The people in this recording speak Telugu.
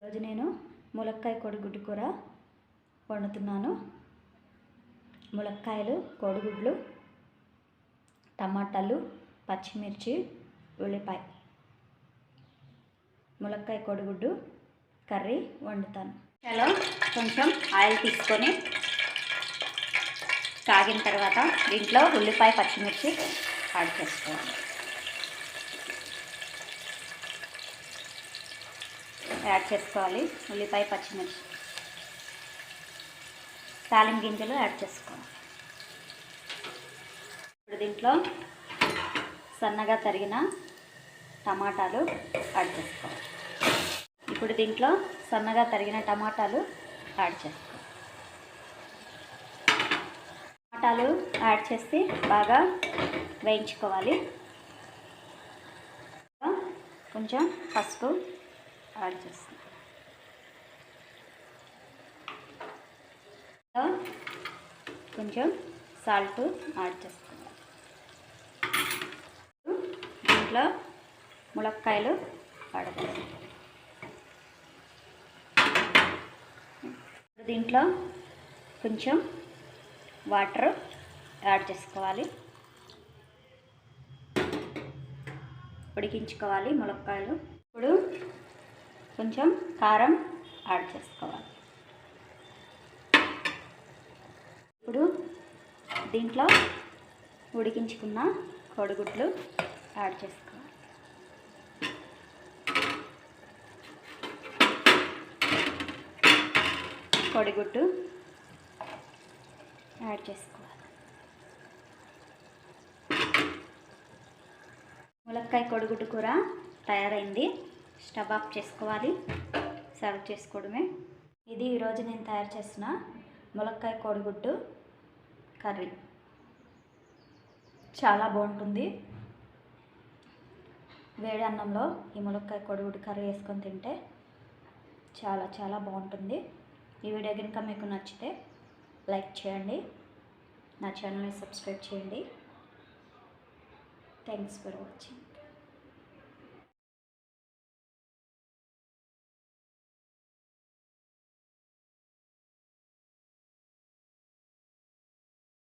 ఈరోజు నేను ములక్కాయ కోడిగుడ్డు కూర వండుతున్నాను. ములక్కాయలు, కోడిగుడ్లు, టమాటాలు, పచ్చిమిర్చి, ఉల్లిపాయ, ములక్కాయ కోడిగుడ్డు కర్రీ వండుతాను. చాలా కొంచెం ఆయిల్ తీసుకొని కాగిన తర్వాత దీంట్లో ఉల్లిపాయ, పచ్చిమిర్చి యాడ్ చేసుకోవాలి. ఉల్లిపాయ, పచ్చిమిర్చి, తాలింపు గింజలు యాడ్ చేసుకోవాలి. ఇప్పుడు దీంట్లో సన్నగా తరిగిన టమాటాలు యాడ్ చేసుకోవాలి. టమాటాలు యాడ్ చేసి బాగా వేయించుకోవాలి. కొంచెం పసుపు యాడ్ చేస్తాం. కొంచెం సాల్ట్ యాడ్ చేసుకోవాలి. దీంట్లో ములక్కాయలు యాడ్ చేసుకోవాలి. దీంట్లో కొంచెం వాటర్ యాడ్ చేసుకోవాలి. ఉడికించుకోవాలి ములక్కాయలు. ఇప్పుడు కొంచెం కారం యాడ్ చేసుకోవాలి. ఇప్పుడు దీంట్లో ఉడికించుకున్న కోడిగుడ్లు యాడ్ చేసుకోవాలి. కోడిగుడ్డు యాడ్ చేసుకోవాలి. ములక్కాయ కోడిగుడ్డు కూర తయారైంది. స్టవ్ ఆఫ్ చేసుకోవాలి. సర్వ్ చేసుకోవడమే. ఇది ఈరోజు నేను తయారు చేసిన ములక్కాయ కోడిగుడ్డు కర్రీ. చాలా బాగుంటుంది. వేడి అన్నంలో ఈ ములక్కాయ కోడిగుడ్డు కర్రీ వేసుకొని తింటే చాలా చాలా బాగుంటుంది. ఈ వీడియో కనుక మీకు నచ్చితే లైక్ చేయండి. నా ఛానల్ని సబ్స్క్రైబ్ చేయండి. Thanks for watching.